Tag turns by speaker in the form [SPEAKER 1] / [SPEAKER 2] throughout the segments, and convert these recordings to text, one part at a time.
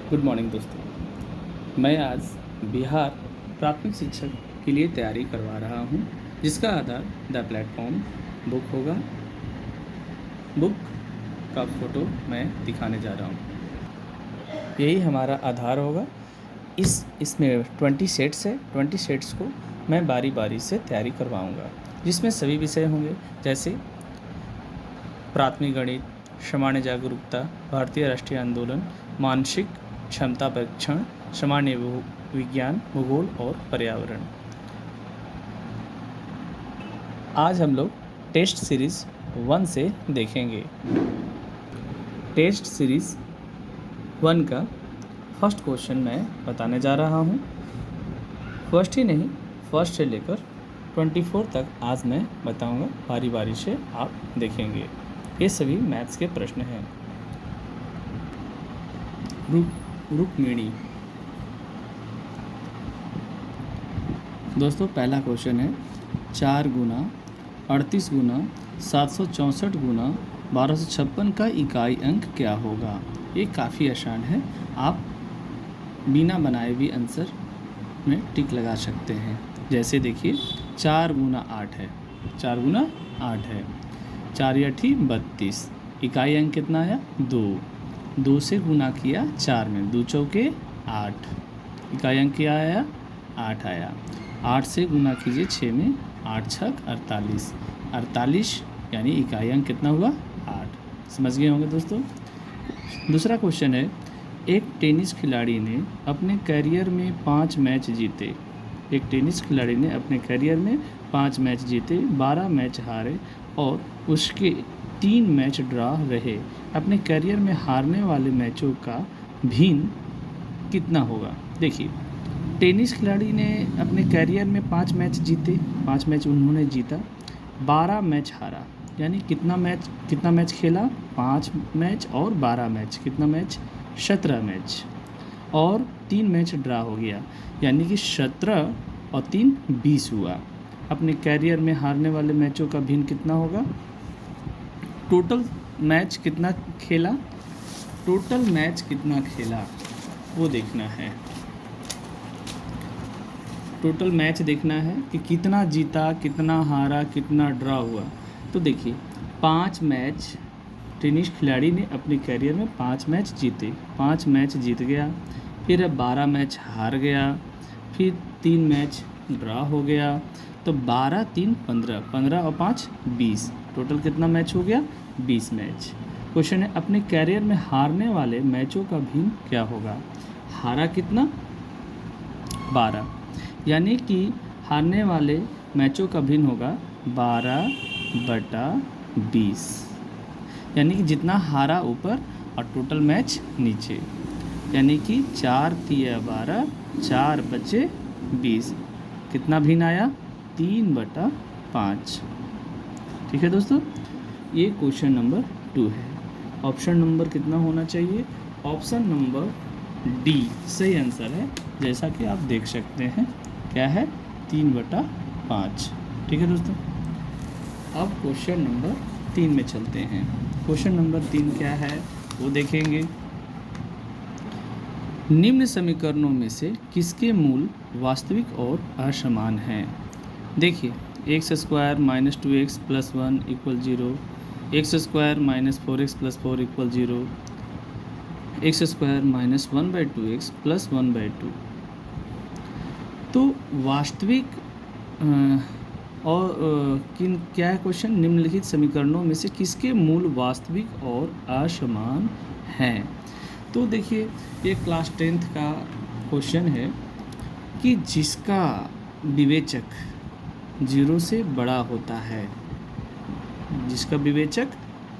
[SPEAKER 1] Good morning दोस्तों। मैं आज बिहार प्राथमिक शिक्षक के लिए तैयारी करवा रहा हूँ, जिसका आधार द प्लेटफॉर्म बुक होगा। बुक का फ़ोटो मैं दिखाने जा रहा हूँ। यही हमारा आधार होगा। इसमें 20 सेट्स है। 20 सेट्स को मैं बारी बारी से तैयारी करवाऊँगा, जिसमें सभी विषय होंगे, जैसे प्राथमिक गणित, सामान्य जागरूकता, भारतीय राष्ट्रीय आंदोलन, मानसिक क्षमता परीक्षण, सामान्य विज्ञान, भूगोल और पर्यावरण। आज हम लोग टेस्ट सीरीज़ 1 से देखेंगे। टेस्ट सीरीज़ 1 का फर्स्ट क्वेश्चन मैं बताने जा रहा हूँ। फर्स्ट ही नहीं, फर्स्ट से लेकर 24 तक आज मैं बताऊँगा। बारी बारी से आप देखेंगे। ये सभी मैथ्स के प्रश्न हैं। रुक्मिणी। दोस्तों, पहला क्वेश्चन है 4 गुना 38 गुना 764 गुना 1256 का इकाई अंक क्या होगा। ये काफ़ी आसान है। आप बिना बनाए भी आंसर में टिक लगा सकते हैं। जैसे देखिए 4 गुना 8 है, 4 गुना 8 है, 4 या 32। इकाई अंक कितना आया? 2 से गुना किया 4 में, 2 चौके 8। इकाई अंक क्या आया? 8 आया। 8 से गुना कीजिए 6 में, 8 छक 48। 48 यानी इकाई अंक कितना हुआ? 8। समझ गए होंगे दोस्तों। दूसरा क्वेश्चन है, एक टेनिस खिलाड़ी ने अपने करियर में 5 मैच जीते। एक टेनिस खिलाड़ी ने अपने करियर में 5 मैच जीते, 12 मैच हारे और उसके 3 मैच ड्रा रहे। अपने करियर में हारने वाले मैचों का भिन्न कितना होगा। देखिए, टेनिस खिलाड़ी ने अपने करियर में 5 मैच जीते, 5 मैच उन्होंने जीता, 12 मैच हारा। यानी कितना मैच खेला? 5 मैच और 12 मैच, कितना मैच? 17 मैच। और 3 मैच ड्रा हो गया, यानी कि 17 और 3 20 हुआ। अपने कैरियर में हारने वाले मैचों का भिन्न कितना होगा? टोटल मैच कितना खेला, टोटल मैच कितना खेला वो देखना है। टोटल मैच देखना है कि कितना जीता, कितना हारा, कितना ड्रा हुआ। तो देखिए 5 मैच टेनिस खिलाड़ी ने अपने कैरियर में 5 मैच जीते, 5 मैच जीत गया, फिर 12 मैच हार गया, फिर 3 मैच ड्रा हो गया। तो 12 3 15, 15 और 5 20, टोटल कितना मैच हो गया? 20 मैच। क्वेश्चन है, अपने कैरियर में हारने वाले मैचों का भिन्न क्या होगा। हारा कितना? 12, यानी कि हारने वाले मैचों का भिन्न होगा 12/20, यानी कि जितना हारा ऊपर और टोटल मैच नीचे, यानी कि 4 3 12, 4 बचे 20। कितना भिन्न आया? 3/5। ठीक है दोस्तों, ये क्वेश्चन नंबर 2 है। ऑप्शन नंबर कितना होना चाहिए? ऑप्शन नंबर डी सही आंसर है, जैसा कि आप देख सकते हैं। क्या है? 3/5। ठीक है दोस्तों, अब क्वेश्चन नंबर 3 में चलते हैं। क्वेश्चन नंबर 3 क्या है वो देखेंगे। निम्न समीकरणों में से किसके मूल वास्तविक और असमान हैं। देखिए, x² - 2x + 1 = 0, x² - 4x + 4 = 0, x² - 1/2x + 1/2। तो वास्तविक क्या है क्वेश्चन? निम्नलिखित समीकरणों में से किसके मूल वास्तविक और असमान हैं। तो देखिए, ये क्लास 10th का क्वेश्चन है कि जिसका विवेचक 0 से बड़ा होता है, जिसका विवेचक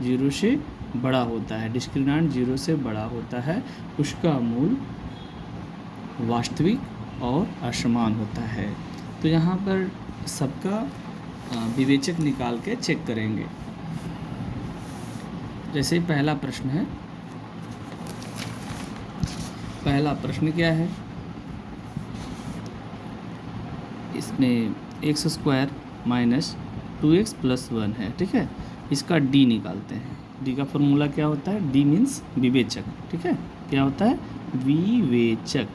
[SPEAKER 1] 0 से बड़ा होता है, डिस्क्रिमिनेंट 0 से बड़ा होता है, उसका मूल वास्तविक और असमान होता है। तो यहाँ पर सबका विवेचक निकाल के चेक करेंगे। जैसे पहला प्रश्न है, पहला प्रश्न क्या है? इसमें x² - 2x + 1 है। ठीक है, इसका d निकालते हैं। d का फॉर्मूला क्या होता है? d मीन्स विवेचक। ठीक है, क्या होता है? विवेचक।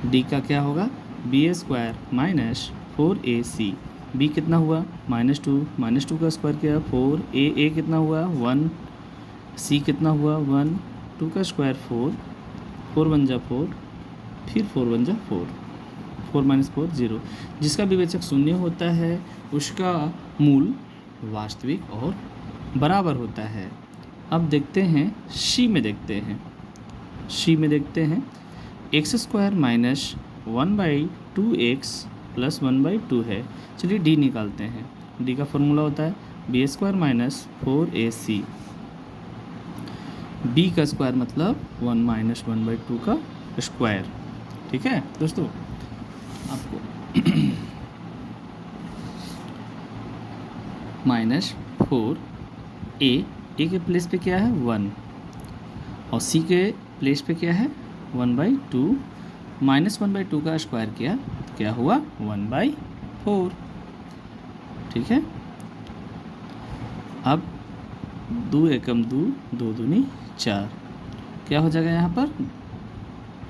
[SPEAKER 1] डी का क्या होगा, b² माइनस 4ac। b कितना हुआ, -2, -2 का स्क्वायर किया 4, a कितना हुआ 1, c कितना हुआ 1, 2 का स्क्वायर 4, 4 1 जा 4, फिर 4 1 जा 4, 4 - 4 0। जिसका विवेचक शून्य होता है उसका मूल वास्तविक और बराबर होता है। अब देखते हैं सी में, देखते हैं x² माइनस 1/2x प्लस 1/2 है। चलिए डी निकालते हैं। डी का फॉर्मूला होता है b² माइनस 4ac। b का स्क्वायर मतलब 1 माइनस 1/2 का स्क्वायर। ठीक है दोस्तों, आपको -4a के प्लेस पे क्या है 1 और c के प्लेस पे क्या है 1/2, -1/2 का स्क्वायर किया तो क्या हुआ 1/4। ठीक है, अब 2 एकम 2, 2 दूनी 4, क्या हो जाएगा यहाँ पर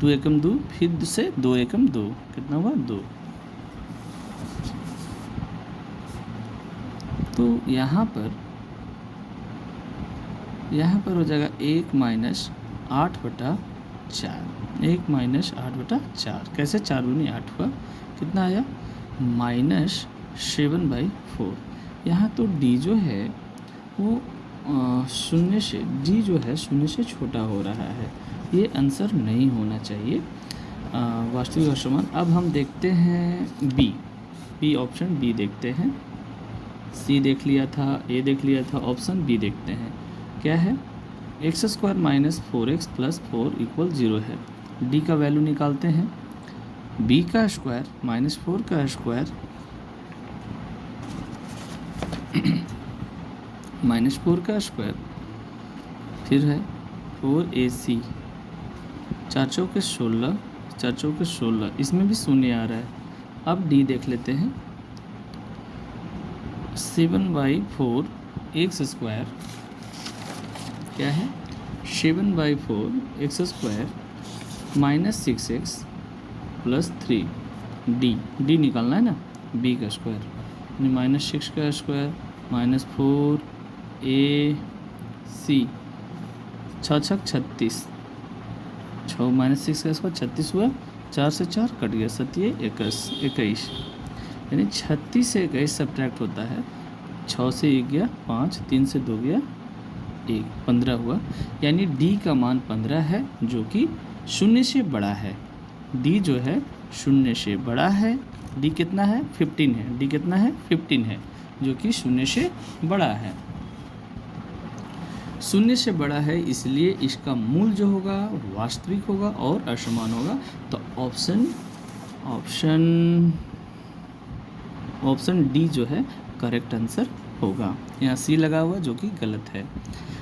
[SPEAKER 1] 2 एकम 2, फिर से 2 एकम 2, कितना हुआ 2। तो यहाँ पर हो जाएगा 1 माइनस 8/4, 1 माइनस 8/4। कैसे 4 दूनी 8 हुआ, कितना आया -7/4। यहाँ तो डी जो है वो शून्य से, डी जो है शून्य से छोटा हो रहा है, ये आंसर नहीं होना चाहिए वास्तविक और समान। अब हम देखते हैं बी ऑप्शन बी देखते हैं। सी देख लिया था, ए देख लिया था, ऑप्शन बी देखते हैं क्या है। x² माइनस 4x प्लस 4 = 0 है। डी का वैल्यू निकालते हैं। b का स्क्वायर माइनस 4 का स्क्वायर -4 का स्क्वायर, फिर है 4ac, 4 चौके 16, 4 चौके 16, इसमें भी शून्य आ रहा है। अब डी देख लेते हैं। 7/4 x² क्या है 7/4 x² -6x प्लस 3। डी निकालना है ना, b का स्क्वायर -6 का स्क्वायर -4 ac, 6 छक 36, 6 -6 का स्क्वायर 36 हुआ, 4 से 4 कट गया, 7 21, यानी 36 से 21 सब्ट्रैक्ट होता है। 6 से 1 गया 5, 3 से 2 गया 1, 15 हुआ। यानी डी का मान 15 है जो कि शून्य से बड़ा है। डी जो है शून्य से बड़ा है। डी कितना है 15 है, डी कितना है 15 है जो कि शून्य से बड़ा है। शून्य से बड़ा है इसलिए इसका मूल जो होगा वास्तविक होगा और असमान होगा। तो ऑप्शन डी जो है करेक्ट आंसर होगा। यहाँ सी लगा हुआ जो कि गलत है।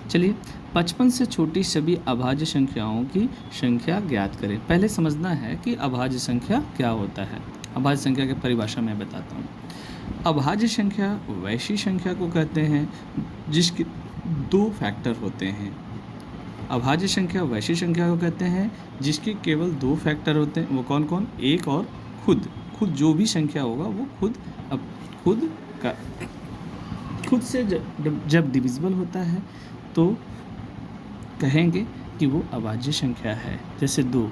[SPEAKER 1] चलिए 55 से छोटी सभी अभाज्य संख्याओं की संख्या ज्ञात करें। पहले समझना है कि अभाज्य संख्या क्या होता है। अभाज्य संख्या की परिभाषा मैं बताता हूँ। अभाज्य संख्या वैसी संख्या को कहते हैं जिसके 2 फैक्टर होते हैं। अभाज्य संख्या वैसी संख्या को कहते हैं जिसके केवल 2 फैक्टर होते हैं। वो कौन कौन, एक और खुद जो भी संख्या होगा वो खुद से जब डिविजिबल होता है तो कहेंगे कि वो अभाज्य संख्या है। जैसे 2,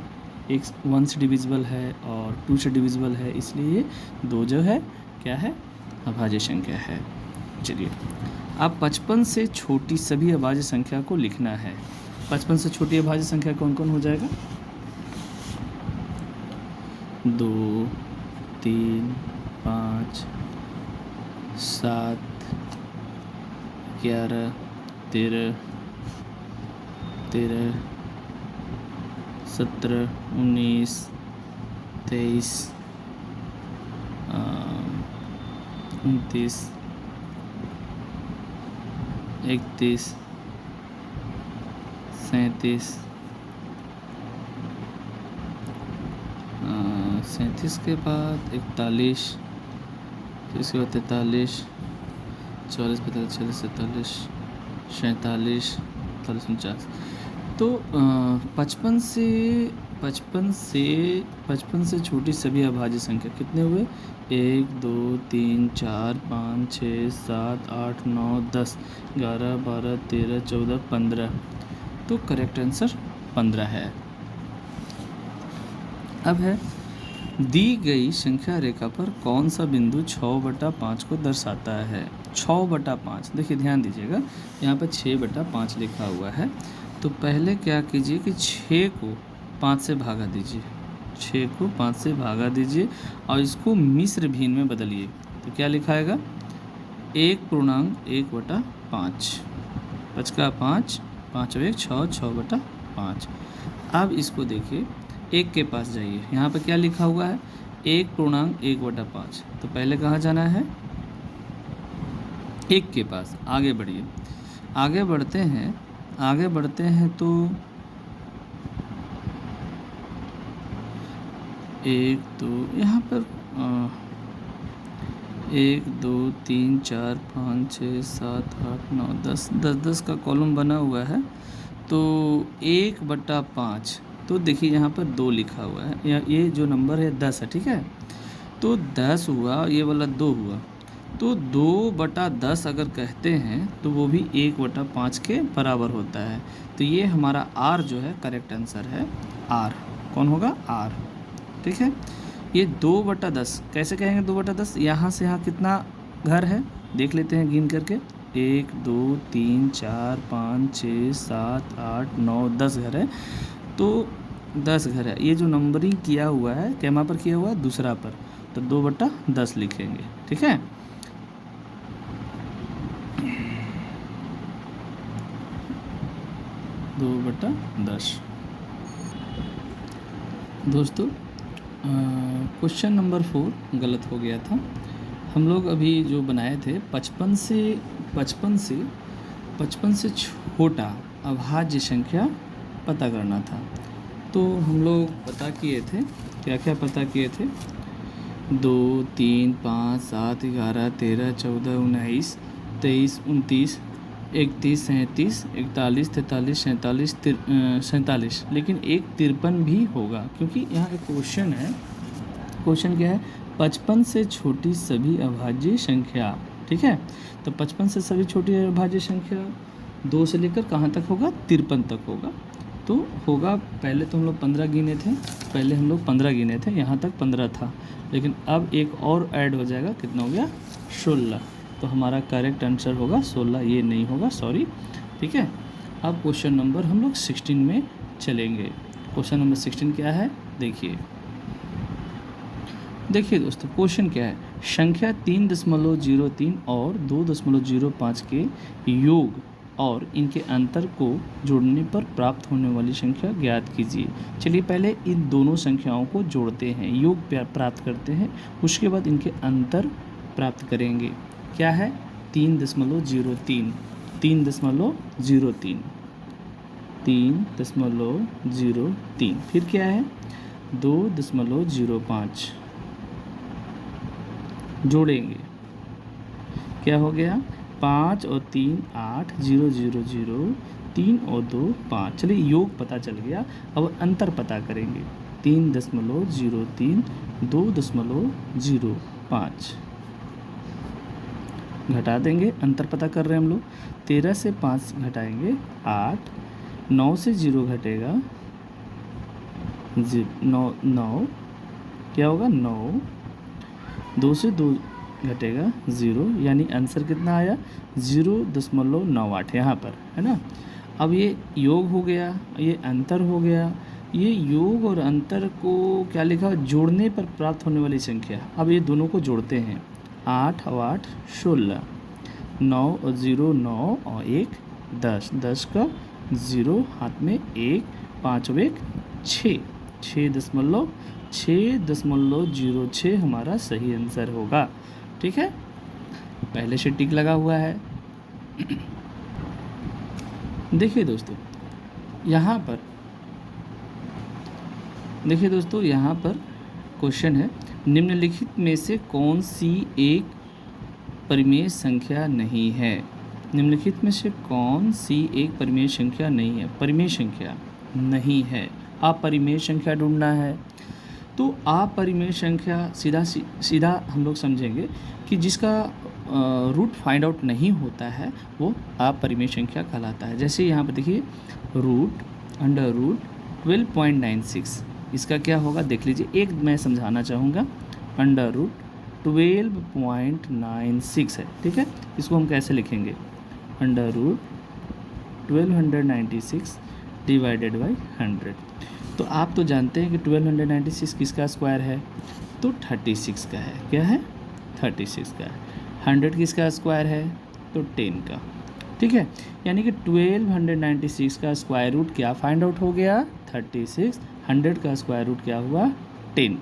[SPEAKER 1] एक 1 से डिविजिबल है और 2 से डिविजिबल है, इसलिए 2 जो है क्या है अभाज्य संख्या है। चलिए अब 55 से छोटी सभी अभाज्य संख्या को लिखना है। 55 से छोटी अभाज्य संख्या कौन कौन हो जाएगा, 2 3 5 7 11 13 17 19 23 29 31 37 37 के बाद 41, फिर इसके बाद 43 44 45 46 47 47 48 49 तो 55 से 55 से छोटी सभी अभाज्य संख्या कितने हुए? 1 2 3 4 5 6 7 8 9 10 11 12 13 14 15। तो करेक्ट आंसर 15 है। अब है दी गई संख्या रेखा पर कौन सा बिंदु 6/5 को दर्शाता है? 6/5, देखिए ध्यान दीजिएगा, यहाँ पर 6/5 लिखा हुआ है। तो पहले क्या कीजिए कि 6 को 5 से भागा दीजिए, 6 को 5 से भागा दीजिए और इसको मिस्र भिन्न में बदलिए। तो क्या लिखाएगा? 1.1/5, 5 का 5, 5 और 1 6, 6/5। अब इसको देखिए, 1 के पास जाइए, यहाँ पर क्या लिखा हुआ है? 1.1/5। तो पहले कहाँ जाना है? 1 के पास। आगे बढ़िए, आगे बढ़ते हैं तो 1 2 यहाँ पर 1 2 3 4 5 6 7 8 9 10 10 का कॉलम बना हुआ है। तो 1/5, तो देखिए यहाँ पर 2 लिखा हुआ है, ये जो नंबर है 10 है, ठीक है। तो 10 हुआ, ये वाला 2 हुआ। तो 2/10 अगर कहते हैं तो वो भी 1/5 के बराबर होता है। तो ये हमारा आर जो है करेक्ट आंसर है। आर कौन होगा? आर, ठीक है। ये 2/10 कैसे कहेंगे? 2/10 यहाँ से यहाँ कितना घर है देख लेते हैं गिन करके। 1 2 3 4 5 6 7 8 9 10 घर है। तो 10 घर है। ये जो नंबरिंग किया हुआ है कैमा पर किया हुआ है? दूसरा पर। तो 2/10 लिखेंगे, ठीक है। दो बटा 10। दोस्तों क्वेश्चन नंबर 4 गलत हो गया था। हम लोग अभी जो बनाए थे 55 से छोटा अभाज्य संख्या पता करना था। तो हम लोग पता किए थे, क्या क्या पता किए थे? 2 3 5 7 11 13 14 19 23 29 31 37 41 43 47 47, लेकिन एक 53 भी होगा, क्योंकि यहाँ एक क्वेश्चन है। क्वेश्चन क्या है? 55 से छोटी सभी अभाज्य संख्या, ठीक है। तो 55 से सभी छोटी अभाज्य संख्या 2 से लेकर कहाँ तक होगा? 53 तक होगा। तो होगा, पहले तो हम लोग 15 गिने थे, यहाँ तक 15 था, लेकिन अब एक और ऐड हो जाएगा, कितना हो गया? 16। तो हमारा करेक्ट आंसर होगा 16, ये नहीं होगा, सॉरी, ठीक है। अब क्वेश्चन नंबर हम लोग 16 में चलेंगे। क्वेश्चन नंबर 16 क्या है? देखिए दोस्तों, क्वेश्चन क्या है? संख्या 3.03 और 2.05 के योग और इनके अंतर को जोड़ने पर प्राप्त होने वाली संख्या ज्ञात कीजिए। चलिए पहले इन दोनों संख्याओं को जोड़ते हैं, योग प्राप्त करते हैं, उसके बाद इनके अंतर प्राप्त करेंगे। क्या है? 3.03, 3.03, फिर क्या है? 2.05 जोड़ेंगे, क्या हो गया? 5 और 3 8 0 0 0, 3 और 2 5। चलिए योग पता चल गया, अब अंतर पता करेंगे। 3.03, 2.05 घटा देंगे, अंतर पता कर रहे हैं हम लोग। 13 से 5 घटाएंगे 8, 9 से 0 घटेगा 9, क्या होगा? 9, 2 से 2 घटेगा 0, यानी आंसर कितना आया? 0.98 यहाँ पर, है ना। अब ये योग हो गया, ये अंतर हो गया। ये योग और अंतर को क्या लिखा? जोड़ने पर प्राप्त होने वाली संख्या। अब ये दोनों को जोड़ते हैं, 8 और 8 16, 9 और 0 9 और 1 10, 10 का 0 हाथ में 1, 5 और 1 6, 6.06 हमारा सही आंसर होगा, ठीक है। पहले से टिक लगा हुआ है। देखिए दोस्तों यहाँ पर क्वेश्चन है, निम्नलिखित में से कौन सी एक परिमेय संख्या नहीं है? निम्नलिखित में से कौन सी एक परिमेय संख्या नहीं है? परिमेय संख्या नहीं है, अपरिमेय संख्या ढूंढना है। तो अपरिमेय संख्या सीधा हम लोग समझेंगे कि जिसका रूट फाइंड आउट नहीं होता है वो अपरिमेय संख्या कहलाता है। जैसे यहाँ पर देखिए अंडर रूट 12.96, इसका क्या होगा देख लीजिए। एक मैं समझाना चाहूँगा, अंडर रूट 12.96 है, ठीक है। इसको हम कैसे लिखेंगे? Under root 1296 divided by 100। तो आप तो जानते हैं कि 1296 किसका स्क्वायर है? तो 36 का है। क्या है? 36 का है। 100 किसका स्क्वायर है? तो 10 का, ठीक है। यानी कि 1296 का स्क्वायर रूट क्या फाइंड आउट हो गया? 36। 100 का स्क्वायर रूट क्या हुआ? 10।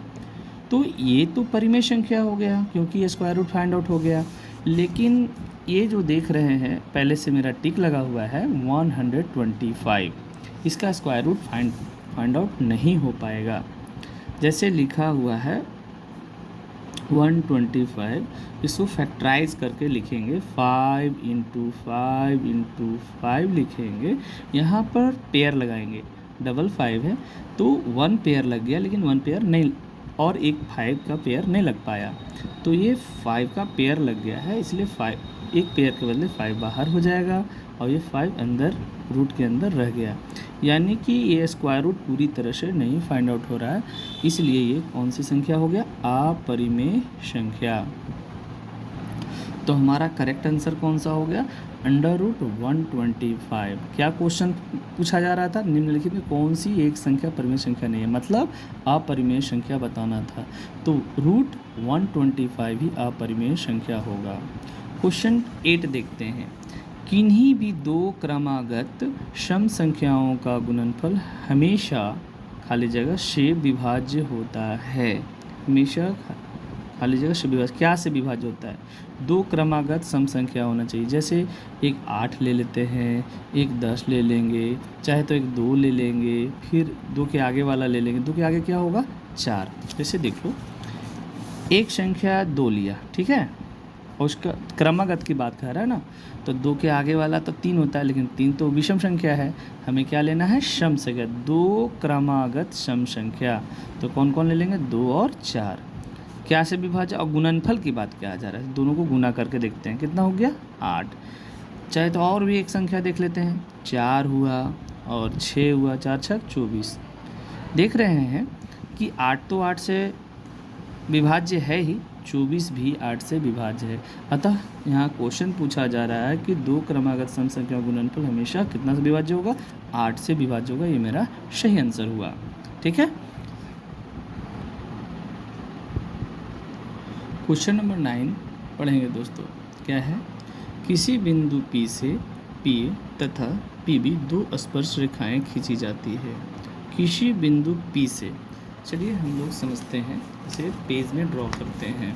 [SPEAKER 1] तो ये तो परिमेय संख्या हो गया क्योंकि ये स्क्वायर रूट फाइंड आउट हो गया। लेकिन ये जो देख रहे हैं, पहले से मेरा टिक लगा हुआ है 125, इसका स्क्वायर रूट फाइंड आउट नहीं हो पाएगा। जैसे लिखा हुआ है 125, इसको फैक्टराइज करके लिखेंगे 5 × 5 × 5 लिखेंगे। यहाँ पर पेयर लगाएंगे, डबल 5 है तो 1 पेयर लग गया, लेकिन 1 पेयर नहीं और एक 5 का पेयर नहीं लग पाया, तो ये 5 का पेयर लग गया है, इसलिए 5 एक पेयर के बदले 5 बाहर हो जाएगा और ये 5 अंदर रूट के अंदर रह गया। यानी कि ये स्क्वायर रूट पूरी तरह से नहीं फाइंड आउट हो रहा है, इसलिए ये कौन सी संख्या हो गया? अपरिमेय संख्या। तो हमारा करेक्ट आंसर कौन सा हो गया? Under root 125। क्या क्वेश्चन पूछा जा रहा था? निम्नलिखित में कौन सी एक संख्या परिमेय संख्या नहीं है, मतलब अपरिमेय संख्या बताना था। तो रूट 125 ही अपरिमेय संख्या होगा। क्वेश्चन 8 देखते हैं। किन्हीं भी दो क्रमागत सम संख्याओं का गुणनफल हमेशा खाली जगह से विभाज्य होता है। हमेशा खाली जगह से विभाज्य, क्या से विभाज्य होता है? दो क्रमागत सम संख्या होना चाहिए। जैसे एक 8 ले लेते हैं, एक 10 ले लेंगे, चाहे तो एक 2 ले लेंगे, फिर 2 के आगे वाला ले लेंगे। 2 के आगे क्या होगा? 4। जैसे देख लो, एक संख्या 2 लिया, ठीक है, और उसका क्रमागत की बात कर रहा है ना, तो 2 के आगे वाला तो 3 होता है, लेकिन 3 तो विषम संख्या है। हमें क्या लेना है? सम संख्या, दो क्रमागत सम संख्या। तो कौन कौन ले लेंगे? 2 और 4। क्या से विभाज्य? और गुणनफल की बात किया जा रहा है, दोनों को गुना करके देखते हैं कितना हो गया? 8। चाहे तो और भी एक संख्या देख लेते हैं, 4 हुआ और 6 हुआ, 4 × 6 = 24। देख रहे हैं कि 8 तो 8 से विभाज्य है ही, 24 भी 8 से विभाज्य है। अतः यहाँ क्वेश्चन पूछा जा रहा है कि दो क्रमागत सम संख्या गुणनफल हमेशा कितना से विभाज्य होगा? 8 से विभाज्य होगा। ये मेरा सही आंसर हुआ, ठीक है। क्वेश्चन नंबर 9 पढ़ेंगे दोस्तों। क्या है? किसी बिंदु P से PA तथा PB दो स्पर्श रेखाएं खींची जाती है। किसी बिंदु P से, चलिए हम लोग समझते हैं, इसे पेज में ड्रॉ करते हैं।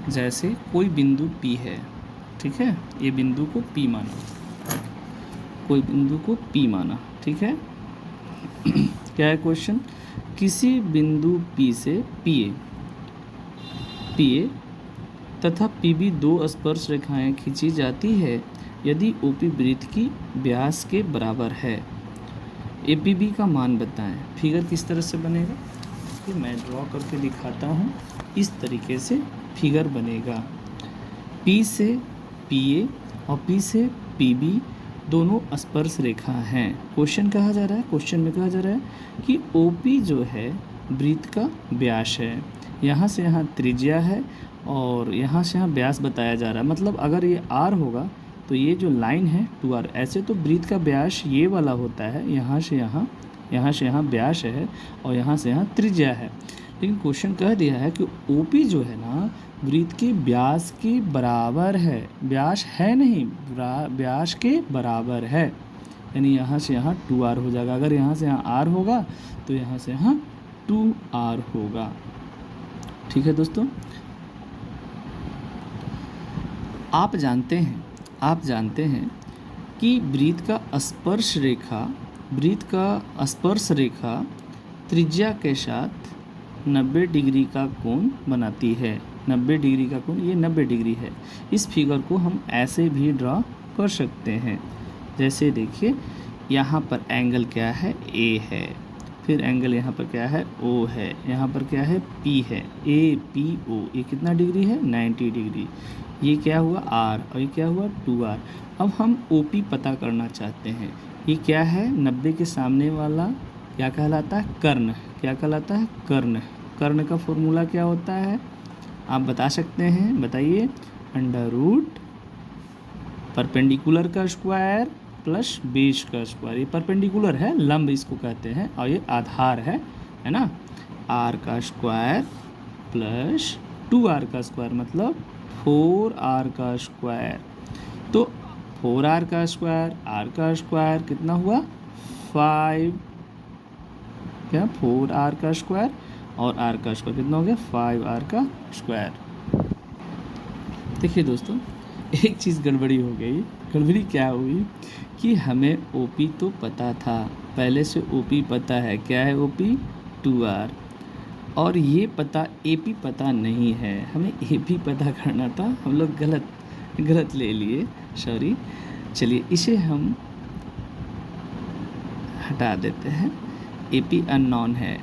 [SPEAKER 1] जैसे कोई बिंदु P है, ठीक है, ये बिंदु को P माना, कोई बिंदु को P माना, ठीक है। क्या है क्वेश्चन? किसी बिंदु P से PA तथा PB दो स्पर्श रेखाएं खींची जाती है यदि OP वृत्त की व्यास के बराबर है। APB का मान बताएं। फिगर किस तरह से बनेगा? तो मैं ड्रॉ करके दिखाता हूँ। इस तरीके से फिगर बनेगा। P से PA और P से PB दोनों स्पर्श रेखा हैं। क्वेश्चन कहा जा रहा है, क्वेश्चन में कहा जा रहा है कि OP जो है वृत्त का व्यास है, यहाँ से यहाँ त्रिज्या है और यहाँ से यहाँ व्यास बताया जा रहा है। मतलब अगर ये R होगा तो ये जो लाइन है 2R। ऐसे तो वृत्त का व्यास ये वाला होता है, यहाँ से यहाँ व्यास है और यहाँ से यहाँ त्रिज्या है। लेकिन क्वेश्चन कह दिया है कि OP जो है ना वृत्त के व्यास के बराबर है। व्यास है नहीं, व्यास के बराबर है, यानी यहाँ से यहाँ 2R हो जाएगा। अगर यहाँ से यहाँ R होगा तो यहाँ से यहाँ 2R होगा, ठीक है दोस्तों। आप जानते हैं कि वृत्त का स्पर्श रेखा त्रिज्या के साथ 90 डिग्री का कोण बनाती है। 90 डिग्री का कोण, ये 90 डिग्री है। इस फिगर को हम ऐसे भी ड्रॉ कर सकते हैं। जैसे देखिए यहाँ पर एंगल क्या है, ए है, फिर एंगल यहाँ पर क्या है, ओ है, यहाँ पर क्या है, पी है, ए पी ओ, ये कितना डिग्री है, 90 डिग्री। ये क्या हुआ, आर, और ये क्या हुआ, 2r। अब हम ओ पी पता करना चाहते हैं। ये क्या है, 90 के सामने वाला क्या कहलाता है, कर्ण। क्या कहलाता है, कर्ण। कर्ण का फॉर्मूला क्या होता है, आप बता सकते हैं, बताइए। अंडर रूट परपेंडिकुलर का स्क्वायर प्लस बेस का स्क्वायर। ये परपेंडिकुलर है, लंब इसको कहते हैं, और ये आधार है ना। आर का स्क्वायर प्लस 2r का स्क्वायर मतलब 4r का स्क्वायर। तो 4r का स्क्वायर, r का स्क्वायर कितना हुआ, 5, क्या 4r का स्क्वायर, और r का स्क्वायर कितना हो गया, 5r का स्क्वायर। देखिए दोस्तों, एक चीज़ गड़बड़ी हो गई। गड़बड़ी क्या हुई कि हमें OP तो पता था, पहले से OP पता है, क्या है OP, 2r, और ये पता AP पता नहीं है। हमें AP पता करना था, हम लोग गलत ले लिए, सॉरी। चलिए इसे हम हटा देते हैं, AP अननोन है।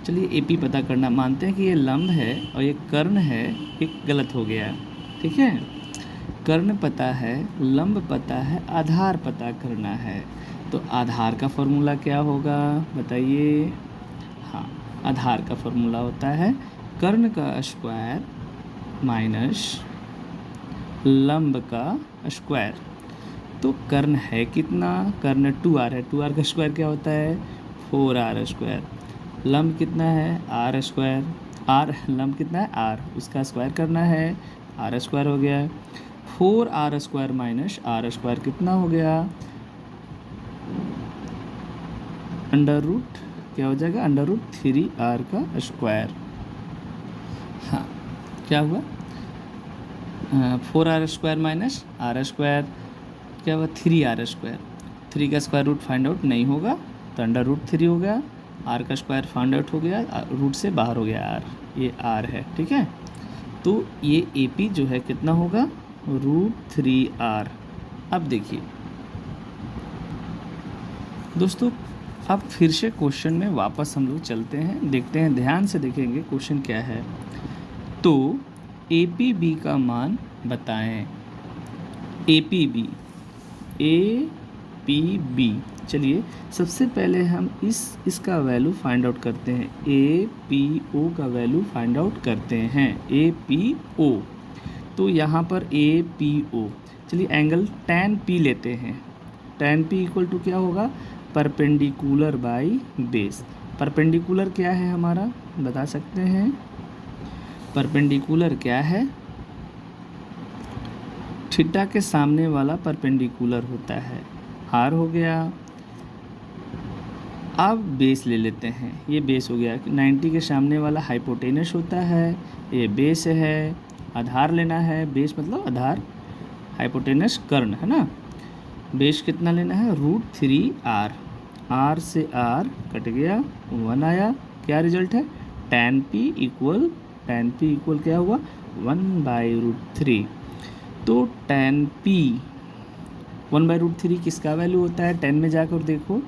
[SPEAKER 1] चलिए AP पता करना, मानते हैं कि ये लंब है और ये कर्ण है, ये गलत हो गया, ठीक है। कर्ण पता है, लंब पता है, आधार पता करना है। तो आधार का फॉर्मूला क्या होगा, बताइए। हाँ, आधार का फॉर्मूला होता है कर्ण का स्क्वायर माइनस लंब का स्क्वायर। तो कर्ण है कितना, कर्ण 2r है, 2r का स्क्वायर क्या होता है, 4r स्क्वायर। लंब कितना है, r स्क्वायर, r लंब कितना है, r, उसका स्क्वायर करना है, r स्क्वायर हो गया। 4r square minus r square कितना हो गया, अंडर रूट क्या हो जाएगा, अंडर रूट 3r का स्क्वायर। हाँ, क्या हुआ, 4r square minus r square क्या हुआ, 3r स्क्वायर। 3 का स्क्वायर रूट फाइंड आउट नहीं होगा तो अंडर रूट 3 हो गया, r का स्क्वायर फाइंड आउट हो गया, रूट से बाहर हो गया r, ये r है, ठीक है। तो ये AP जो है कितना होगा, रूट 3r। अब देखिए दोस्तों, अब फिर से क्वेश्चन में वापस हम लोग चलते हैं, देखते हैं, ध्यान से देखेंगे क्वेश्चन क्या है। तो APB का मान बताएं, APB, चलिए सबसे पहले हम इसका वैल्यू फाइंड आउट करते हैं, APO का वैल्यू फाइंड आउट करते हैं, APO। तो यहाँ पर APO, चलिए एंगल tan P लेते हैं। tan P इक्वल टू क्या होगा, परपेंडिकुलर बाई बेस। परपेंडिकुलर क्या है हमारा, बता सकते हैं, परपेंडिकुलर क्या है, थीटा के सामने वाला परपेंडिकुलर होता है, r हो गया। अब बेस ले लेते हैं, ये बेस हो गया, 90 के सामने वाला हाइपोटेनस होता है, ये बेस है। आधार लेना है, बेस मतलब आधार, हाइपोटेनस कर्ण है ना। बेस कितना लेना है, रूट 3r, r से r कट गया, 1 आया, क्या रिजल्ट है, tan P इक्वल क्या हुआ, 1/√3। तो tan P 1/√3 किसका वैल्यू होता है, 10 में जाकर देखो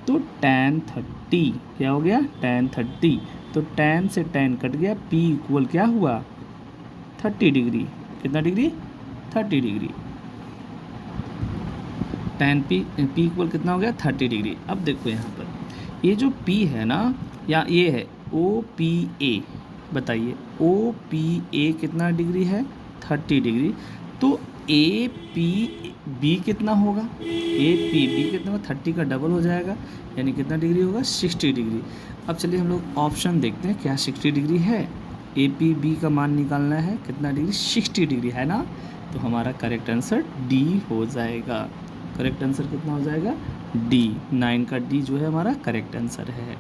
[SPEAKER 1] तो tan 30 क्या हो गया, tan 30। तो tan से tan कट गया, P इक्वल क्या हुआ, 30 डिग्री। कितना degree, 30 degree. tan P equal कितना हो गया, 30 डिग्री। अब देखो यहाँ पर ये जो P है ना, या ये है OPA, बताइए OPA कितना डिग्री है, 30 डिग्री। तो APB कितना होगा, APB कितना होगा, 30 का डबल हो जाएगा, यानी कितना डिग्री होगा, 60 डिग्री। अब चलिए हम लोग ऑप्शन देखते हैं, क्या 60 डिग्री है, APB का मान निकालना है, कितना डिग्री, 60 डिग्री है ना। तो हमारा करेक्ट आंसर D हो जाएगा। करेक्ट आंसर कितना हो जाएगा, D, 9 का D जो है हमारा करेक्ट आंसर है।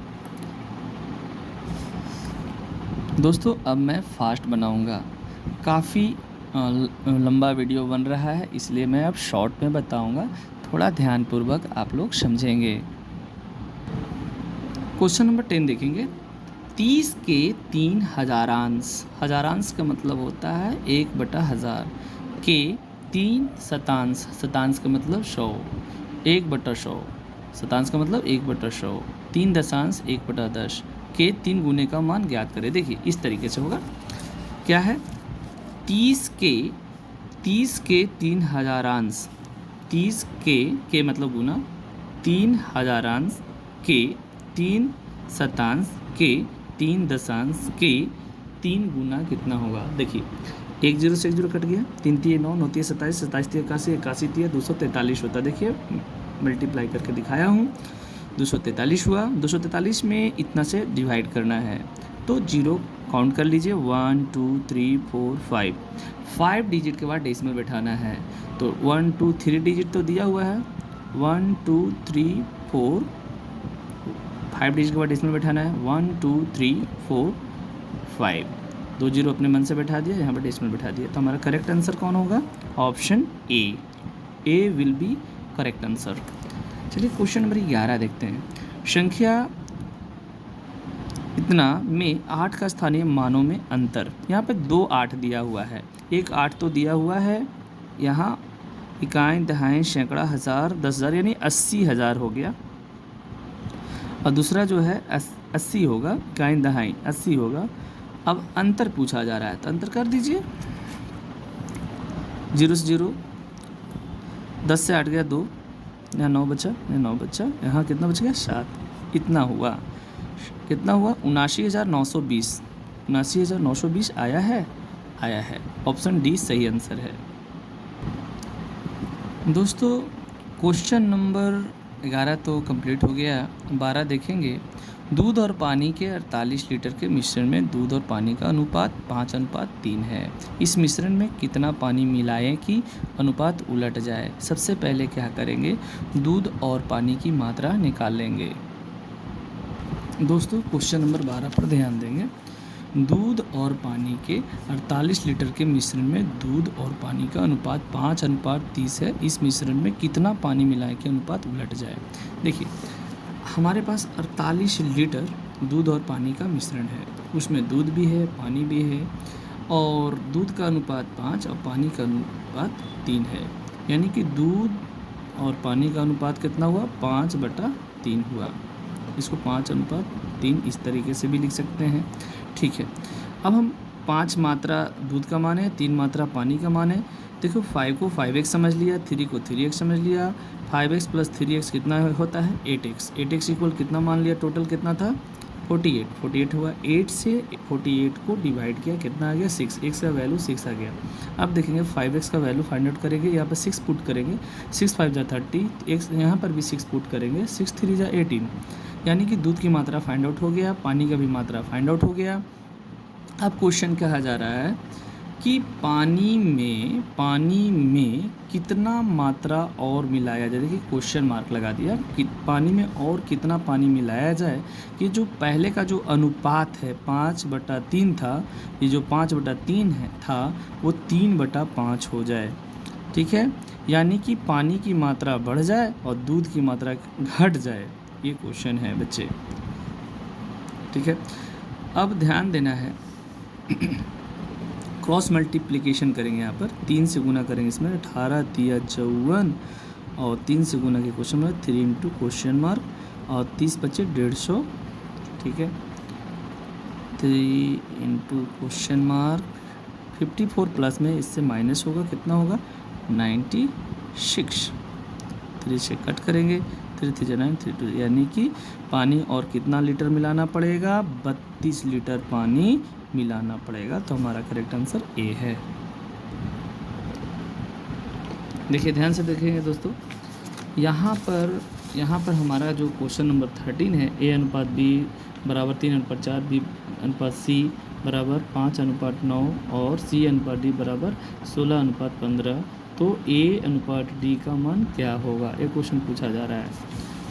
[SPEAKER 1] दोस्तों अब मैं फास्ट बनाऊंगा, काफ़ी लंबा वीडियो बन रहा है, इसलिए मैं अब शॉर्ट में बताऊंगा, थोड़ा ध्यानपूर्वक आप लोग समझेंगे। क्वेश्चन नंबर 10 देखेंगे, 30 के 3 हजारांश, हजारांश का मतलब होता है 1/1000 के 3 शतांश, शतांश का मतलब 100, 1/100, शतांश का मतलब 1/100, 3 दशांश 1/10 के 3 गुने का मान ज्ञात करें। देखिए इस तरीके से होगा, क्या है 30 के 3 हजारांश, 30 के मतलब गुना 3 हजारांश के 3 शतांश के 3 दशांश के 3 गुना कितना होगा। देखिए 1 0 से 1 0 कट गया, 3 3 9, 9 3 27, 27 3 81, 81 3 243 होता। देखिए मल्टीप्लाई करके दिखाया हूँ, 243 हुआ। 243 में इतना से डिवाइड करना है तो 0 काउंट कर लीजिए, 1 2 3 4 5 डिजिट के बाद डेसिमल बैठाना है। तो 1 2 3 डिजिट तो दिया हुआ है, 1 2 3 4, 5 डिजिट के बाद डेसिमल बैठाना है, 1 2 3 4 5, 2 0 अपने मन से बैठा दिया, यहाँ पर डेसिमल बैठा दिया। तो हमारा करेक्ट आंसर कौन होगा, option A will be correct answer. चलिए क्वेश्चन नंबर 11 देखते हैं। संख्या इतना में 8 का स्थानीय मानों में अंतर। यहाँ पे 2 8 दिया हुआ है, एक 8 तो दिया हुआ है, यहाँ इकाई दहाई सैकड़ा हज़ार 10,000 यानी 80,000 हो गया, और दूसरा जो है 80 होगा, इकाई दहाई 80 होगा। अब अंतर पूछा जा रहा है तो अंतर कर दीजिए, 0 से 0, 10 से 8 गया 2, यहाँ 9 बचा, यहाँ 9 बचा, यहाँ कितना बच गया 7, इतना हुआ, कितना हुआ 79,920, 79,920 आया है, आया है। ऑप्शन डी सही आंसर है। दोस्तों क्वेश्चन नंबर 11 तो कंप्लीट हो गया, 12 देखेंगे। दूध और पानी के 48 लीटर के मिश्रण में दूध और पानी का अनुपात 5:3 है। इस मिश्रण में कितना पानी मिलाएं कि अनुपात उलट जाए। सबसे पहले क्या करेंगे, दूध और पानी की मात्रा निकाल लेंगे। दोस्तों क्वेश्चन नंबर 12 पर ध्यान देंगे। दूध और पानी के 48 लीटर के मिश्रण में दूध और पानी का अनुपात 5:30 है। इस मिश्रण में कितना पानी मिलाएं कि अनुपात उलट जाए। देखिए हमारे पास 48 लीटर दूध और पानी का मिश्रण है, उसमें दूध भी है पानी भी है, और दूध का अनुपात 5 और पानी का अनुपात 3 है, यानी कि दूध और पानी का अनुपात कितना हुआ 5/3 हुआ। इसको 5:3 इस तरीके से भी लिख सकते हैं, ठीक है। अब हम 5 मात्रा दूध का मान है, 3 मात्रा पानी का मान है। देखो 5 को 5x समझ लिया, 3 को 3x समझ लिया, 5x + 3x कितना होता है 8x, 8x इक्वल कितना मान लिया, टोटल कितना था 48 हुआ। 8 से 48 को डिवाइड किया, कितना आ गया 6, x का वैल्यू 6 आ गया। अब देखेंगे 5x का वैल्यू फाइंड आउट करेंगे, यहाँ पर 6 पुट करेंगे, 6 5 जा 30, x यहाँ पर भी 6 पुट करेंगे, 6 3 जा 18, यानी कि दूध की मात्रा फाइंड आउट हो गया, पानी का भी मात्रा फाइंड आउट हो गया। अब क्वेश्चन कहा जा रहा है कि पानी में कितना मात्रा और मिलाया जाए। देखिए क्वेश्चन मार्क लगा दिया कि पानी में और कितना पानी मिलाया जाए कि जो पहले का जो अनुपात है 5/3 था, ये जो 5/3 है था वो 3/5 हो जाए, ठीक है, यानी कि पानी की मात्रा बढ़ जाए और दूध की मात्रा घट जाए। ये क्वेश्चन है बच्चे, ठीक है। अब ध्यान देना है क्रॉस मल्टीप्लिकेशन करेंगे, यहाँ पर 3 से गुना करेंगे, इसमें 18 3 54, और 3 से गुना के question mark 3 into question mark, और 30 बचे 150, ठीक है, 3 इंटू क्वेश्चन मार्क 54 प्लस में इससे माइनस होगा, कितना होगा 96, 3 से कट करेंगे, 3 3 9 3 2, यानी कि पानी और कितना लीटर मिलाना पड़ेगा 32 लीटर पानी मिलाना पड़ेगा। तो हमारा करेक्ट आंसर ए है। देखिए ध्यान से देखेंगे दोस्तों, यहाँ पर हमारा जो क्वेश्चन नंबर 13 है, A/B = 3/4, B/C = 5/9 और C/D = 16/15, तो A/D का मान क्या होगा, ये क्वेश्चन पूछा जा रहा है।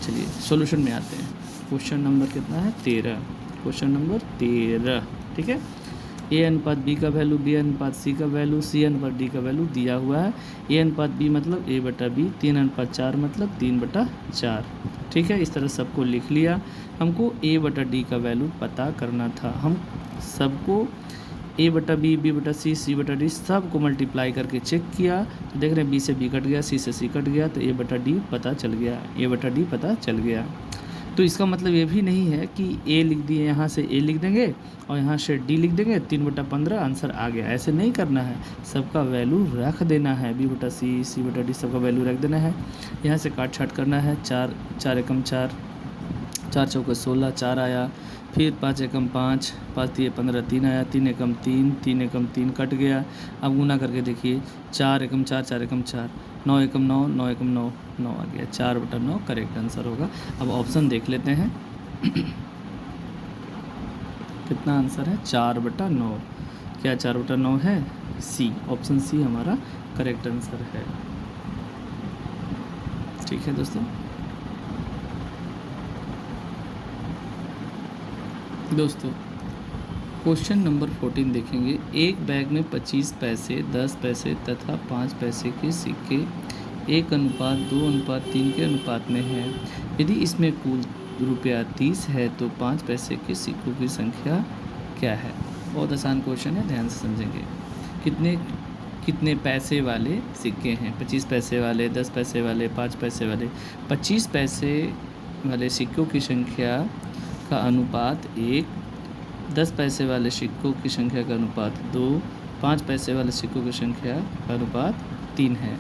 [SPEAKER 1] चलिए सॉल्यूशन में आते हैं। क्वेश्चन नंबर कितना है 13, क्वेश्चन नंबर 13, ठीक है। A/B का वैल्यू, B/C का वैल्यू, C/D का वैल्यू दिया हुआ है। A/B मतलब A/B, 3/4 मतलब 3/4, ठीक है। इस तरह सबको लिख लिया। हमको A/D का वैल्यू पता करना था, हम सबको ए बटा बी बटा सी बटा डी सब को मल्टीप्लाई करके चेक किया तो देख रहे हैं बी से बी कट गया, सी से सी कट गया, तो ए बटा डी पता चल गया, ए बटा डी पता चल गया। तो इसका मतलब ये भी नहीं है कि ए लिख दिए यहाँ से ए लिख देंगे और यहाँ से डी लिख देंगे, 3/15 आंसर आ गया, ऐसे नहीं करना है। सबका वैल्यू रख देना है, बी बटा सी बटा डी सबका वैल्यू रख देना है। यहाँ से काट छाट करना है, 4 एकम 4, 4 चौके 16, 4 आया, फिर 5 एकम 5, 5 तिये 15, 3 आया, 3 एकम 3, 3 एकम 3 कट गया। अब गुना करके देखिए, 4 एकम 4, 4 एकम 4, 9 एकम 9, 9 एकम 9, 9 आ गया, 4/9 करेक्ट आंसर होगा। अब ऑप्शन देख लेते हैं कितना आंसर है, 4/9। क्या 4/9 है? सी, ऑप्शन सी हमारा करेक्ट आंसर है। ठीक है दोस्तों, क्वेश्चन नंबर 14 देखेंगे। एक बैग में 25 पैसे, 10 पैसे तथा 5 पैसे के सिक्के 1:2:3 के अनुपात में है। यदि इसमें कुल रुपया 30 है तो 5 पैसे के सिक्कों की संख्या क्या है? बहुत आसान क्वेश्चन है, ध्यान से समझेंगे। कितने पैसे वाले सिक्के हैं? 25 पैसे वाले, 10 पैसे वाले, 5 पैसे वाले। 25 पैसे वाले सिक्कों की संख्या का अनुपात 1, 10 पैसे वाले सिक्कों की संख्या का अनुपात 2, 5 पैसे वाले सिक्कों की संख्या का अनुपात 3 है,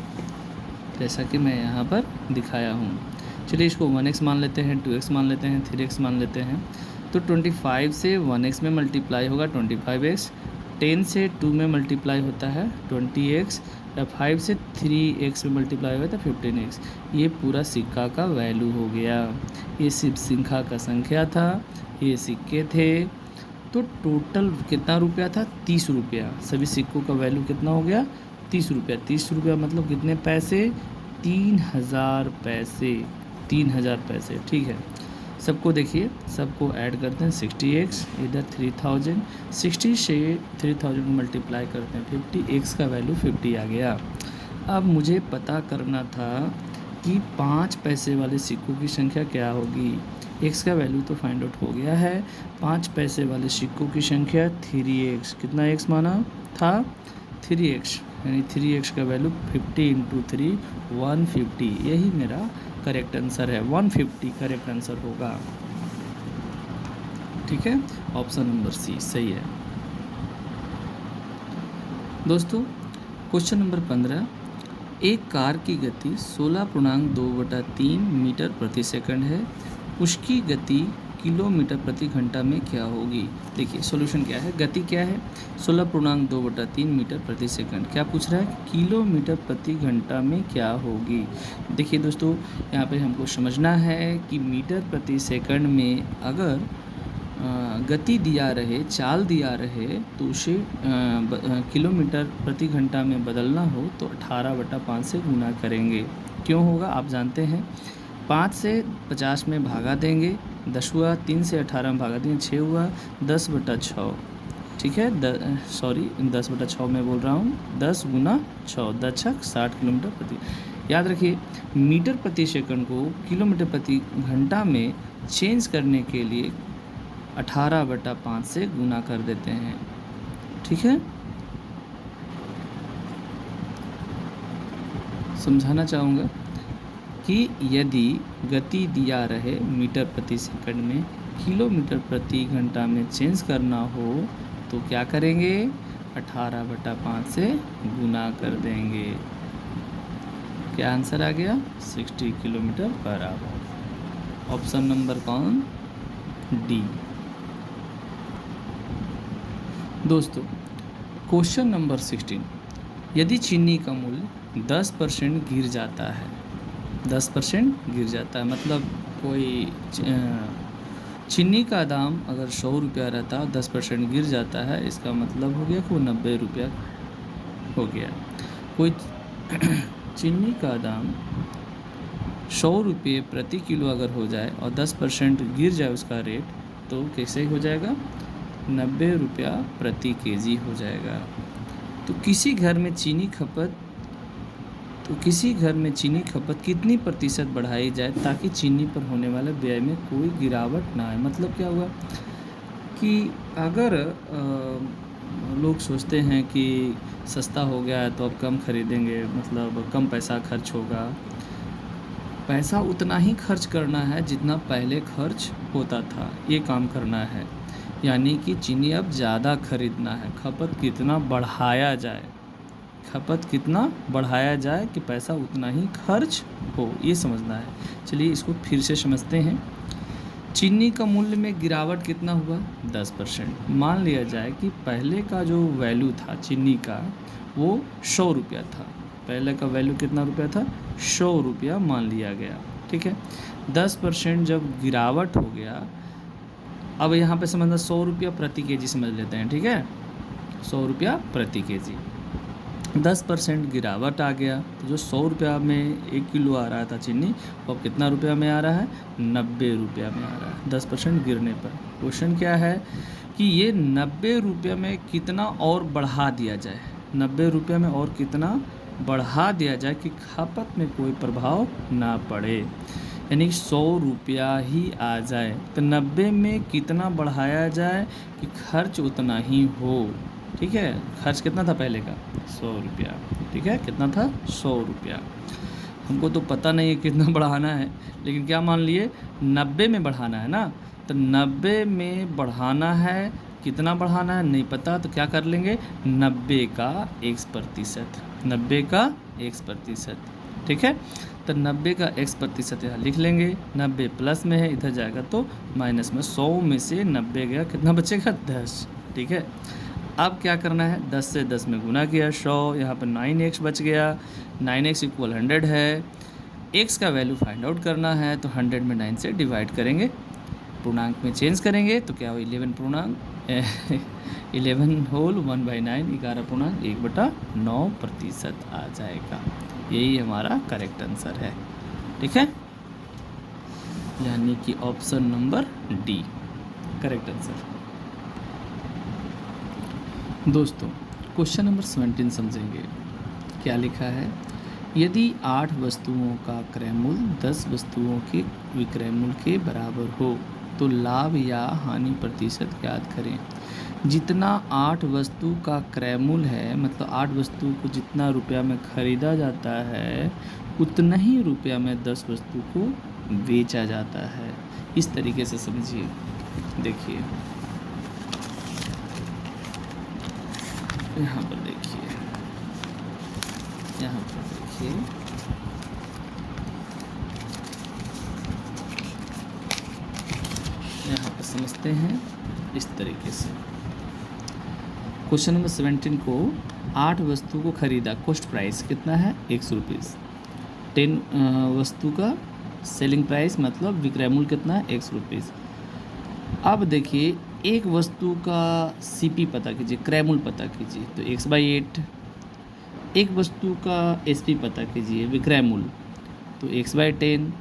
[SPEAKER 1] जैसा कि मैं यहाँ पर दिखाया हूँ। चलिए इसको 1x मान लेते हैं, 2x मान लेते हैं, 3x मान लेते हैं। तो 25 से 1x में मल्टीप्लाई होगा 25x, 10 से 2 में मल्टीप्लाई होता है 20x, या 5 से 3x में मल्टीप्लाई होता है 15x। ये पूरा सिक्का का वैल्यू हो गया। ये सिर्फ सिक्का का संख्या था, ये सिक्के थे। तो टोटल कितना रुपया था? 30 रुपया। सभी सिक्कों का वैल्यू कितना हो गया? 30 रुपया। 30 रुपया मतलब कितने पैसे? 3000 पैसे। 3000 पैसे, ठीक है। सबको देखिए, सबको ऐड करते हैं, 60x, इधर 3000, 60 से 3000 को मल्टीप्लाई करते हैं 50, x का वैल्यू 50 आ गया। अब मुझे पता करना था कि 5 पैसे वाले सिक्कों की संख्या क्या होगी। x का वैल्यू तो फाइंड आउट हो गया है। 5 पैसे वाले सिक्कों की संख्या 3x, कितना x माना था? 3x, यानी 3x का वैल्यू 50 × 3, 150। यही मेरा करेक्ट आंसर है, 150 करेक्ट आंसर होगा। ठीक है, ऑप्शन नंबर सी सही है। दोस्तों क्वेश्चन नंबर 15, एक कार की गति 16.2/3 मीटर प्रति सेकंड है, उसकी गति किलोमीटर प्रति घंटा में क्या होगी? देखिए सॉल्यूशन क्या है, गति क्या है? 16.2/3 मीटर प्रति सेकंड। क्या पूछ रहा है? किलोमीटर प्रति घंटा में क्या होगी? देखिए दोस्तों, यहाँ पे हमको समझना है कि मीटर प्रति सेकंड में अगर गति दिया रहे, चाल दिया रहे, तो उसे किलोमीटर प्रति घंटा में बदलना हो तो 18/5 से गुना करेंगे। क्यों होगा आप जानते हैं। 5 से 50 में भागा देंगे, 10 हुआ, 3 से 18 में भागा देंगे, 6 हुआ, 10/6। ठीक है, 10/6 में बोल रहा हूँ, 10 × 6, 10 छक 60 किलोमीटर प्रति। याद रखिए, मीटर प्रति सेकंड को किलोमीटर प्रति घंटा में चेंज करने के लिए 18/5 से गुना कर देते हैं। ठीक है, समझाना चाहूँगा कि यदि गति दिया रहे मीटर प्रति सेकंड में, किलोमीटर प्रति घंटा में चेंज करना हो तो क्या करेंगे? 18/5 से गुना कर देंगे। क्या आंसर आ गया? 60 kilometre per hour. Option number कौन? डी। दोस्तों क्वेश्चन नंबर 16, यदि चीनी का मूल्य 10% गिर जाता है, 10% गिर जाता है मतलब कोई चीनी का दाम अगर 100 रुपया रहता है, 10% गिर जाता है, इसका मतलब हो गया कि वो 90 रुपया हो गया। कोई चीनी का दाम 100 रुपये प्रति किलो अगर हो जाए और 10% गिर जाए उसका रेट, तो कैसे हो जाएगा? 90 रुपया प्रति केजी हो जाएगा। तो किसी घर में चीनी खपत कितनी प्रतिशत बढ़ाई जाए ताकि चीनी पर होने वाले व्यय में कोई गिरावट ना आए? मतलब क्या हुआ कि अगर लोग सोचते हैं कि सस्ता हो गया है तो अब कम खरीदेंगे, मतलब कम पैसा खर्च होगा। पैसा उतना ही खर्च करना है जितना पहले खर्च होता था, ये काम करना है। यानी कि चीनी अब ज़्यादा खरीदना है, खपत कितना बढ़ाया जाए, खपत कितना बढ़ाया जाए कि पैसा उतना ही खर्च हो, ये समझना है। चलिए इसको फिर से समझते हैं। चीनी का मूल्य में गिरावट कितना हुआ? 10%। मान लिया जाए कि पहले का जो वैल्यू था चीनी का वो 100 रुपया था। पहले का वैल्यू कितना रुपया था? 100 रुपया मान लिया गया, ठीक है। 10% जब गिरावट हो गया, अब यहाँ पे समझना 100 रुपया प्रति केजी समझ लेते हैं, ठीक है। 100 रुपया प्रति केजी, 10% गिरावट आ गया तो जो 100 रुपया में 1 किलो आ रहा था चीनी, वो अब कितना रुपया में आ रहा है? 90 रुपया में आ रहा है, 10% गिरने पर। क्वेश्चन क्या है कि ये 90 रुपया में कितना और बढ़ा दिया जाए, 90 रुपया में और कितना बढ़ा दिया जाए कि खपत में कोई प्रभाव ना पड़े, यानी 100 रुपया ही आ जाए। तो 90 में कितना बढ़ाया जाए कि खर्च उतना ही हो, ठीक है। खर्च कितना था पहले का? 100 रुपया, ठीक है। कितना था? 100 रुपया। हमको तो पता नहीं है कितना बढ़ाना है, लेकिन क्या मान लिए 90 में बढ़ाना है ना। तो 90 में बढ़ाना है, कितना बढ़ाना है नहीं पता, तो क्या कर लेंगे 90 का 1%, 90 का 1%, ठीक है। तो 90 का 1% यहाँ लिख लेंगे। 90 प्लस में है, इधर जाएगा तो माइनस में। 100 में से 90 गया, कितना बचेगा? 10, ठीक है। अब क्या करना है? 10 से 10 में गुना किया 100, यहाँ पर 9x बच गया। 9x इक्वल 100 है। x का वैल्यू फाइंड आउट करना है तो 100 में 9 से डिवाइड करेंगे, पूर्णांक में चेंज करेंगे तो क्या हो? 11 पूर्णांक 11 होल 1/9, 11.1/9% आ जाएगा। यही हमारा करेक्ट आंसर है, ठीक है। यानी कि option number D correct answer. दोस्तों क्वेश्चन नंबर 17 समझेंगे। क्या लिखा है? यदि 8 वस्तुओं का क्रय मूल्य 10 वस्तुओं के विक्रय मूल्य के बराबर हो तो लाभ या हानि प्रतिशत ज्ञात करें। जितना 8 वस्तु का क्रय मूल्य है, मतलब 8 वस्तु को जितना रुपया में खरीदा जाता है उतना ही रुपया में 10 वस्तु को बेचा जाता है। इस तरीके से समझिए। देखिए यहाँ पर देखिए, यहाँ पर देखिए, यहाँ पर समझते हैं इस तरीके से। क्वेश्चन नंबर 17 को 8 वस्तु को खरीदा, कॉस्ट प्राइस कितना है? 100 रुपीज़। 10 वस्तु का सेलिंग प्राइस मतलब विक्रय मूल्य कितना है? 100 रुपीज़। अब देखिए एक वस्तु का सीपी पता कीजिए, क्रय मूल्य पता कीजिए, तो x/8। एक वस्तु का एसपी पता कीजिए, विक्रय मूल्य, तो x/10।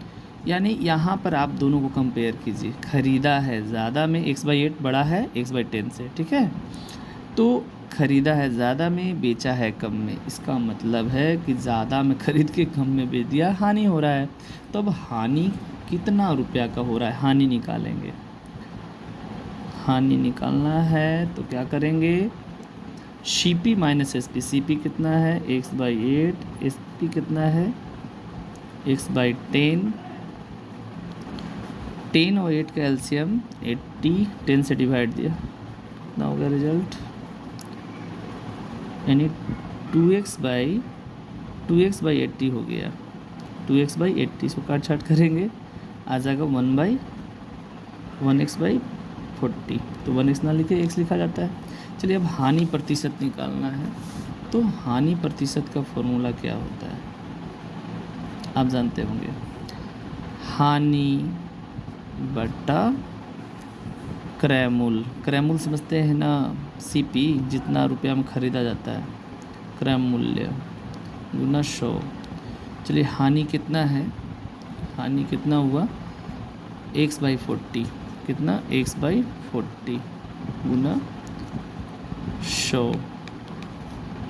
[SPEAKER 1] यानी यहाँ पर आप दोनों को कंपेयर कीजिए। खरीदा है ज़्यादा में, x/8 बड़ा है x/10 से, ठीक है। तो खरीदा है ज़्यादा में, बेचा है कम में। इसका मतलब है कि ज़्यादा में खरीद के कम में बेच दिया, हानि हो रहा है। तो अब हानि कितना रुपया का हो रहा है, हानि निकालेंगे। हानि निकालना है तो क्या करेंगे? CP minus SP. सीपी कितना है? x/8। एसपी कितना है? x/10। 10 और 8 का एलसीएम 80, 10 से डिवाइड दिया, कितना हो गया रिजल्ट? यानी 2x/80 हो गया। 2x/80 इसको काट छाट करेंगे, आ जाएगा 1x/40। तो 1x ना लिखे x लिखा जाता है। चलिए अब हानि प्रतिशत निकालना है। तो हानि प्रतिशत का फॉर्मूला क्या होता है आप जानते होंगे। हानि बटा क्रय मूल्य। क्रय मूल्य समझते हैं ना, सीपी, जितना रुपया में ख़रीदा जाता है, क्रय मूल्य गुना 100। चलिए हानि कितना है? हानि कितना हुआ? x/40। कितना? x/40 गुना 100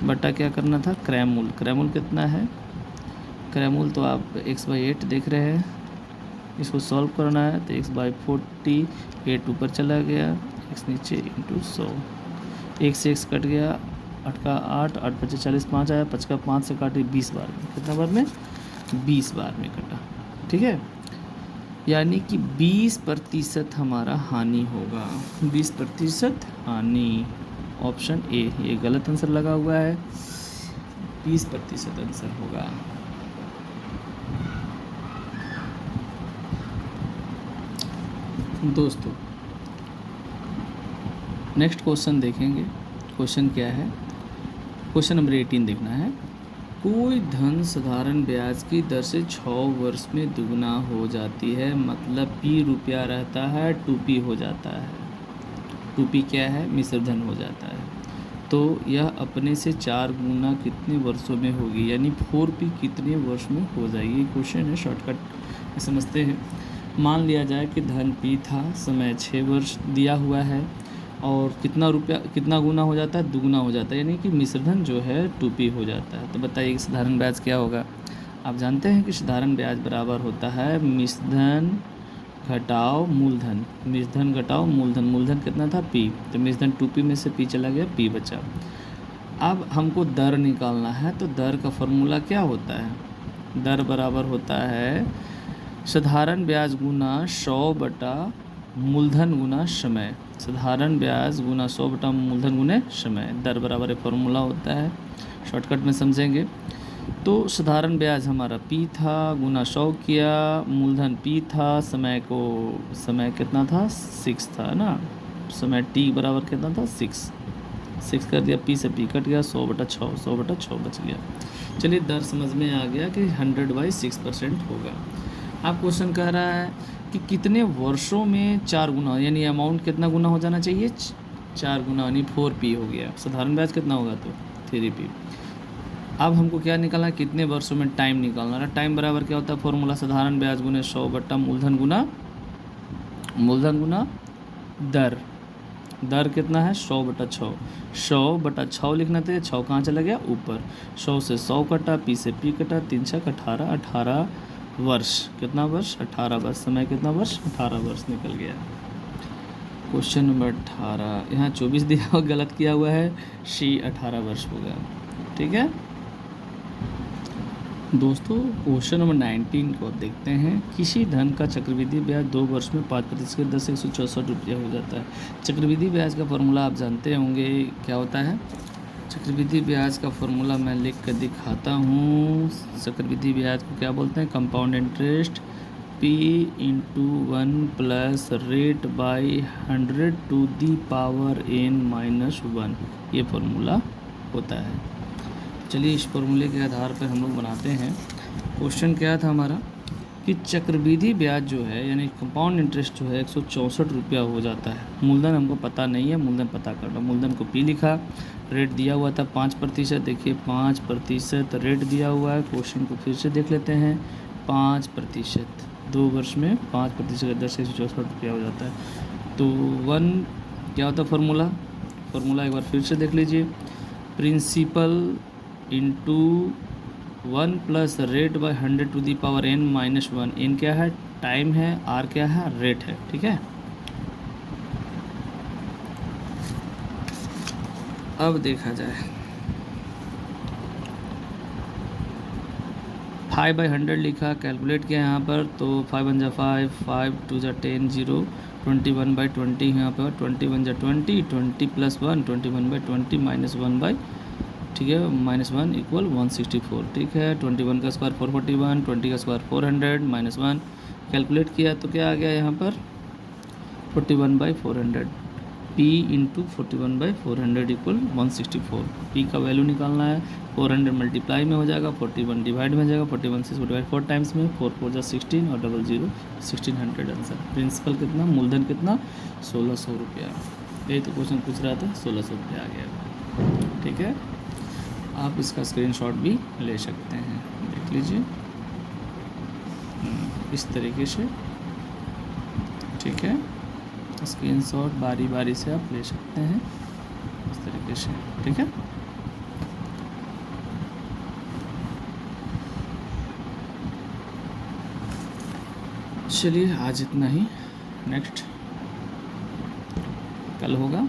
[SPEAKER 1] बटा क्या करना था? क्रय मूल्य। क्रय मूल्य कितना है? क्रय मूल्य तो आप x/8 देख रहे हैं, इसको सॉल्व करना है तो x/40, 8 ऊपर चला गया, x नीचे, इंटू 100। एक से एक कट गया, 8 का 8, 8 पचे 40, 5 आया, 5 का 5 से काटे 20 बार में, कितना बार में? 20 बार में कटा। ठीक है, यानी कि 20% हमारा हानि होगा, 20% हानि। ऑप्शन ए ये गलत आंसर लगा हुआ है, 20% आंसर होगा। दोस्तों नेक्स्ट क्वेश्चन देखेंगे। क्वेश्चन क्या है? क्वेश्चन नंबर 18 देखना है। कोई धन साधारण ब्याज की दर से 6 वर्ष में दुगना हो जाती है, मतलब पी रुपया रहता है 2p हो जाता है। 2p क्या है? मिश्र धन हो जाता है। तो यह अपने से 4 गुना कितने वर्षों में होगी, यानी 4p कितने वर्ष में हो जाएगी। क्वेश्चन है, शॉर्टकट समझते हैं। मान लिया जाए कि धन p था, समय 6 वर्ष दिया हुआ है, और कितना रुपया कितना गुना हो जाता है? दुगुना हो जाता है, यानी कि मिश्रधन जो है 2p हो जाता है। तो बताइए कि साधारण ब्याज क्या होगा? आप जानते हैं कि साधारण ब्याज बराबर होता है मिश्रधन घटाओ मूलधन, मिश्रधन घटाओ मूलधन। मूलधन कितना था? p, तो मिश्रधन 2p में से p चला गया, p बचा। अब हमको दर निकालना है, तो दर का फॉर्मूला क्या होता है? दर बराबर होता है साधारण ब्याज गुना 100 बटा मूलधन गुना समय। साधारण ब्याज गुना 100 बटा मूलधन गुने समय, दर बराबर फॉर्मूला होता है। शॉर्टकट में समझेंगे तो साधारण ब्याज हमारा p था, गुना 100 किया, मूलधन p था, समय कितना था? 6 था ना, समय t बराबर कितना था? 6 कर दिया, p से p कट गया, 100 बटा 6, 100 बटा 6 बच गया। चलिए दर समझ में आ गया कि 100/6% होगा। अब क्वेश्चन कह रहा है कि कितने वर्षों में 4 गुना, यानी अमाउंट कितना गुना हो जाना चाहिए? 4 गुना, यानी 4p हो गया। साधारण ब्याज कितना होगा? तो 3p। अब हमको क्या निकालना है? कितने वर्षों में टाइम निकालना है। टाइम बराबर क्या होता है? फॉर्मूला साधारण ब्याज गुने 100 बट्टा मूलधन गुना दर। दर कितना है? 100 बटा 6, 100 बटा 6 लिखना था, 6 कहाँ चला गया? ऊपर। 100 से 100 कटा, p से p कटा, 3 6 18, 18 वर्ष। कितना वर्ष? 18 वर्ष। समय कितना वर्ष? 18 वर्ष निकल गया। क्वेश्चन नंबर 18, यहाँ 24 दिया हुआ, गलत किया हुआ है, सी 18 वर्ष होगा। ठीक है दोस्तों, क्वेश्चन नंबर 19 को देखते हैं। किसी धन का चक्रवृद्धि ब्याज 2 वर्ष में 5% दर से 164 रुपया हो जाता है। चक्रवृद्धि ब्याज का फॉर्मूला आप जानते होंगे क्या होता है। चक्रवृद्धि ब्याज का फॉर्मूला मैं लिख कर दिखाता हूँ। चक्रवृद्धि ब्याज को क्या बोलते हैं? Compound interest p into 1 plus rate by 100 to the power n-1, ये फॉर्मूला होता है। चलिए इस फॉर्मूले के आधार पर हम लोग बनाते हैं। क्वेश्चन क्या था हमारा कि चक्रवृद्धि ब्याज जो है, यानी कंपाउंड इंटरेस्ट जो है 164 रुपया हो जाता है। मूलधन हमको पता नहीं है, मूलधन पता करना। मूलधन को p लिखा, रेट दिया हुआ था 5%। देखिए 5% रेट दिया हुआ है। क्वेश्चन को फिर से देख लेते हैं। 5%, 2 वर्ष में 5% दर से 164 रुपया हो जाता है। तो 1 क्या होता है फॉर्मूला एक बार फिर से देख लीजिए। Principal into 1 plus rate by 100 to the power n-1। n क्या है? टाइम है। r क्या है? रेट है। ठीक है, अब देखा जाए 5/100 लिखा, कैलकुलेट किया यहाँ पर, तो 5 1 जा 5, 5 2 जा 10, 0, 21/20 यहाँ पर, 21 जा 20, 20 प्लस 1, 21/20 माइनस 1/, ठीक है, -1 इक्वल 164। ठीक है, 21 का स्क्वायर 441, 20 का स्क्वायर 400, -1 कैलकुलेट किया तो क्या आ गया यहाँ पर? 41/400। p into 41/400 equal 164। p का वैल्यू निकालना है। 400 मल्टीप्लाई में हो जाएगा, 41 डिवाइड में हो जाएगा, 41 से 4 टाइम्स में, 4 4 जा 16 और 00 1600 आंसर। प्रिंसिपल कितना? मूलधन कितना? 1600 रुपया। यही तो क्वेश्चन पूछ रहा था, 1600 रुपया आ गया। ठीक है, आप इसका स्क्रीनशॉट भी ले सकते हैं, देख लीजिए इस तरीके से। ठीक है, स्क्रीनशॉट बारी बारी से आप ले सकते हैं इस तरीके से। ठीक है, चलिए आज इतना ही, नेक्स्ट कल होगा।